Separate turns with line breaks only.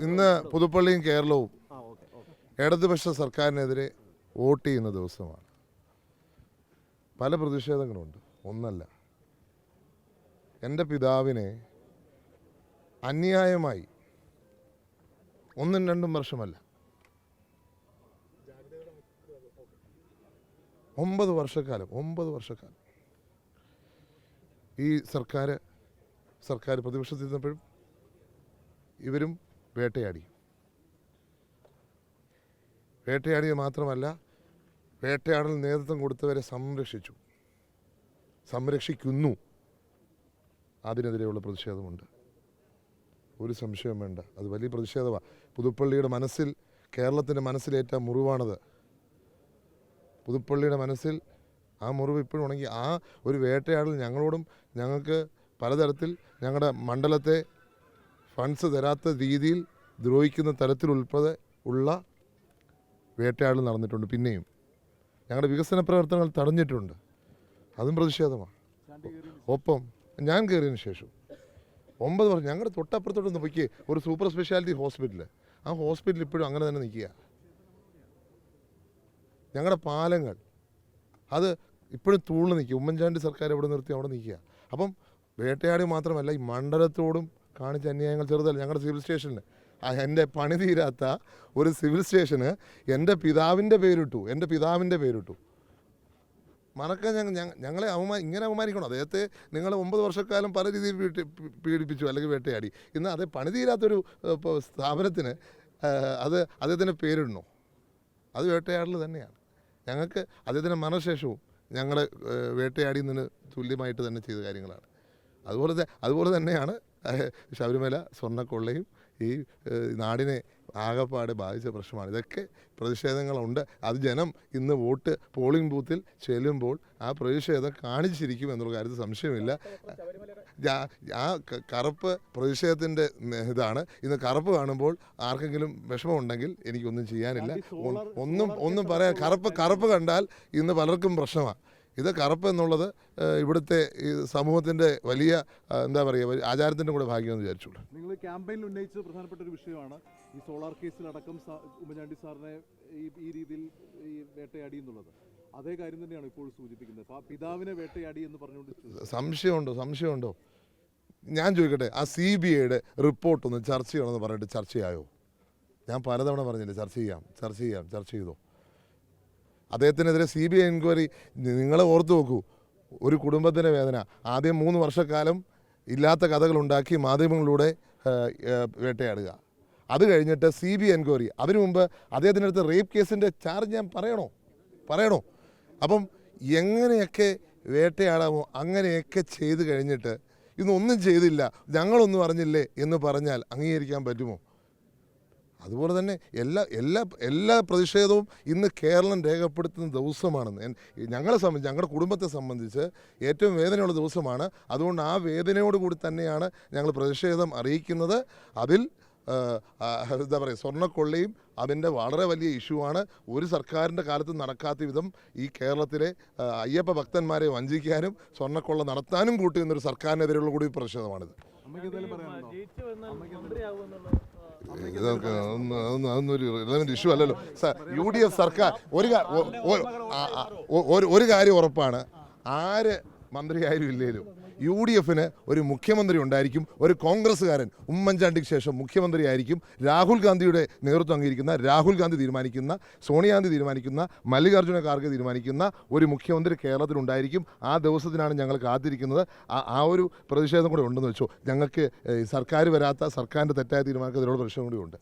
ഇന്ന് പുതുപ്പള്ളിയും കേരളവും ഇടതുപക്ഷ സർക്കാരിനെതിരെ വോട്ട് ചെയ്യുന്ന ദിവസമാണ്. പല പ്രതിഷേധങ്ങളുണ്ട്, ഒന്നല്ല. എൻ്റെ പിതാവിനെ അന്യായമായി 1-2 വർഷമല്ല 9 വർഷക്കാലം ഈ സർക്കാർ പ്രതിപക്ഷത്തിരുന്നപ്പോഴും ഇവരും വേട്ടയാടിയത് മാത്രമല്ല, വേട്ടയാടൽ നേതൃത്വം കൊടുത്തവരെ സംരക്ഷിക്കുന്നു. അതിനെതിരെയുള്ള പ്രതിഷേധമുണ്ട്, ഒരു സംശയവും വേണ്ട. അത് വലിയ പ്രതിഷേധമാണ്. പുതുപ്പള്ളിയുടെ മനസ്സിൽ, കേരളത്തിൻ്റെ മനസ്സിലേറ്റ മുറിവാണത്. പുതുപ്പള്ളിയുടെ മനസ്സിൽ ആ മുറിവ് ഇപ്പോഴും ഉണങ്ങി. ആ ഒരു വേട്ടയാടൽ ഞങ്ങൾക്ക് പലതരത്തിൽ ഞങ്ങളുടെ മണ്ഡലത്തെ ഫണ്ട്സ് തരാത്ത രീതിയിൽ ദ്രോഹിക്കുന്ന തരത്തിലുൾപ്പെടെ ഉള്ള വേട്ടയാടൽ നടന്നിട്ടുണ്ട്. പിന്നെയും ഞങ്ങളുടെ വികസന പ്രവർത്തനങ്ങൾ തടഞ്ഞിട്ടുണ്ട്, അതും പ്രതിഷേധമാണ്. ഒപ്പം ഞാൻ കയറിയതിന് ശേഷം 9 വർഷം ഞങ്ങളുടെ തൊട്ടപ്പുറത്തോട്ടൊന്ന് പൊയ്ക്ക് ഒരു സൂപ്പർ സ്പെഷ്യാലിറ്റി ഹോസ്പിറ്റൽ, ആ ഹോസ്പിറ്റൽ ഇപ്പോഴും അങ്ങനെ തന്നെ നിൽക്കുക. ഞങ്ങളുടെ പാലങ്ങൾ അത് ഇപ്പോഴും തൂണ് നിൽക്കുക. ഉമ്മൻചാണ്ടി സർക്കാർ എവിടെ നിർത്തി അവിടെ നിൽക്കുക. അപ്പം വേട്ടയാടി മാത്രമല്ല, ഈ മണ്ഡലത്തോടും കാണിച്ച അന്യായങ്ങൾ ചെറുതല്ല. ഞങ്ങളുടെ സിവിൽ സ്റ്റേഷനിൽ എൻ്റെ പണി തീരാത്ത ഒരു സിവിൽ സ്റ്റേഷന് എൻ്റെ പിതാവിൻ്റെ പേരിട്ടു. മറക്കാൻ ഞങ്ങളെ ഇങ്ങനെ അവമാനിക്കണം. അദ്ദേഹത്തെ നിങ്ങൾ 9 വർഷക്കാലം പല രീതിയിൽ പീഡിപ്പിച്ചു അല്ലെങ്കിൽ വേട്ടയാടി. ഇന്ന് അത് പണി തീരാത്തൊരു സ്ഥാപനത്തിന് അത് അദ്ദേഹത്തിൻ്റെ പേരിടണോ? അത് വേട്ടയാടൽ തന്നെയാണ്. ഞങ്ങൾക്ക് അദ്ദേഹത്തിൻ്റെ മരണശേഷവും ഞങ്ങളെ വേട്ടയാടിയതിന് തുല്യമായിട്ട് തന്നെ ചെയ്ത കാര്യങ്ങളാണ്. അതുപോലെ തന്നെയാണ് ശബരിമല സ്വർണ്ണക്കൊള്ളയും ഈ നാടിനെ ആകെപ്പാടെ ബാധിച്ച പ്രശ്നമാണ്. ഇതൊക്കെ പ്രതിഷേധങ്ങളുണ്ട്. അത് ജനം ഇന്ന് പോളിംഗ് ബൂത്തിൽ ചെല്ലുമ്പോൾ ആ പ്രതിഷേധം കാണിച്ചിരിക്കും എന്നുള്ള കാര്യത്തിൽ സംശയമില്ല. ആ കറുപ്പ് പ്രതിഷേധത്തിൻ്റെ ഇതാണ്. ഇന്ന് കറുപ്പ് കാണുമ്പോൾ ആർക്കെങ്കിലും വിഷമമുണ്ടെങ്കിൽ എനിക്കൊന്നും ചെയ്യാനില്ല. ഒന്നും പറയാൻ, കറുപ്പ് കണ്ടാൽ ഇന്ന് പലർക്കും പ്രശ്നമാണ്. ഇത് കറുപ്പ് എന്നുള്ളത് ഇവിടുത്തെ ഈ സമൂഹത്തിൻ്റെ വലിയ എന്താ പറയുക, ആചാരത്തിൻ്റെ കൂടെ ഭാഗ്യമെന്ന് വിചാരിച്ചുള്ളൂ.
നിങ്ങൾ ക്യാമ്പയിനിൽ ഉന്നയിച്ചത് പ്രധാനപ്പെട്ട ഒരു വിഷയമാണ് ഈ സോളാർ കേസിലടക്കം ഉമ്മൻചാണ്ടി സാറിനെ ഈ രീതിയിൽ ഈ വേട്ടയാടി എന്നുള്ളത്. അതേ കാര്യം തന്നെയാണ് ഇപ്പോൾ സൂചിപ്പിക്കുന്നത്. പിതാവിനെ വേട്ടയാടി എന്ന് പറഞ്ഞുകൊണ്ട്
സംശയമുണ്ടോ? ഞാൻ ചോദിക്കട്ടെ, ആ CBIയുടെ റിപ്പോർട്ടൊന്ന് ചർച്ച ചെയ്യണമെന്ന് പറഞ്ഞിട്ട് ചർച്ചയായോ? ഞാൻ പലതവണ പറഞ്ഞില്ലേ ചർച്ച ചെയ്തോ? അദ്ദേഹത്തിനെതിരെ CBI എൻക്വയറി നിങ്ങൾ ഓർത്തു നോക്കൂ. ഒരു കുടുംബത്തിൻ്റെ വേദന. ആദ്യം 3 വർഷക്കാലം ഇല്ലാത്ത കഥകളുണ്ടാക്കി മാധ്യമങ്ങളിലൂടെ വേട്ടയാടുക. അത് കഴിഞ്ഞിട്ട് CBI എൻക്വയറി. അതിനു മുമ്പ് അദ്ദേഹത്തിൻ്റെ അടുത്ത് റേപ്പ് കേസിൻ്റെ ചാർജ് ഞാൻ പറയണോ? അപ്പം എങ്ങനെയൊക്കെ വേട്ടയാടാമോ അങ്ങനെയൊക്കെ ചെയ്ത് കഴിഞ്ഞിട്ട് ഇന്നൊന്നും ചെയ്തില്ല, ഞങ്ങളൊന്നും അറിഞ്ഞില്ലേ എന്ന് പറഞ്ഞാൽ അംഗീകരിക്കാൻ പറ്റുമോ? അതുപോലെ തന്നെ എല്ലാ പ്രതിഷേധവും ഇന്ന് കേരളം രേഖപ്പെടുത്തുന്ന ദിവസമാണെന്ന് ഞങ്ങളുടെ കുടുംബത്തെ സംബന്ധിച്ച് ഏറ്റവും വേദനയുള്ള ദിവസമാണ്. അതുകൊണ്ട് ആ വേദനയോടുകൂടി തന്നെയാണ് ഞങ്ങൾ പ്രതിഷേധം അറിയിക്കുന്നത്. അതിൽ എന്താ പറയുക, സ്വർണ്ണക്കൊള്ളയും അതിൻ്റെ വളരെ വലിയ ഇഷ്യൂ ആണ്. ഒരു സർക്കാരിൻ്റെ കാലത്ത് നടക്കാത്ത വിധം ഈ കേരളത്തിലെ അയ്യപ്പ ഭക്തന്മാരെ വഞ്ചിക്കാനും സ്വർണ്ണക്കൊള്ള നടത്താനും കൂട്ടുന്നൊരു സർക്കാരിനെതിരെയുള്ള കൂടി പ്രതിഷേധമാണിത്. ഇതൊക്കെ അതൊന്നൊരു റിലവൻ്റ് ഇഷ്യൂ അല്ലല്ലോ. UDF സർക്കാർ ഒരു കാര്യം ഉറപ്പാണ്, ആര് മന്ത്രിയായാലും ഇല്ലേലും UDFന് ഒരു മുഖ്യമന്ത്രി ഉണ്ടായിരിക്കും. ഒരു കോൺഗ്രസ്സുകാരൻ ഉമ്മൻചാണ്ടിക്ക് ശേഷം മുഖ്യമന്ത്രി ആയിരിക്കും. രാഹുൽ ഗാന്ധിയുടെ നേതൃത്വം അംഗീകരിക്കുന്ന, രാഹുൽ ഗാന്ധി തീരുമാനിക്കുന്ന, സോണിയാഗാന്ധി തീരുമാനിക്കുന്ന, മല്ലികാർജ്ജുന ഖാർഗെ തീരുമാനിക്കുന്ന ഒരു മുഖ്യമന്ത്രി കേരളത്തിലുണ്ടായിരിക്കും. ആ ദിവസത്തിനാണ് ഞങ്ങൾ കാത്തിരിക്കുന്നത്. ആ ഒരു പ്രതിഷേധം കൂടെ ഉണ്ടെന്ന് വെച്ചോ. ഞങ്ങൾക്ക് സർക്കാർ വരാത്ത, സർക്കാരിൻ്റെ തെറ്റായ തീരുമാനത്തിൽ അതിനോട് പ്രതിഷേധം കൂടി ഉണ്ട്.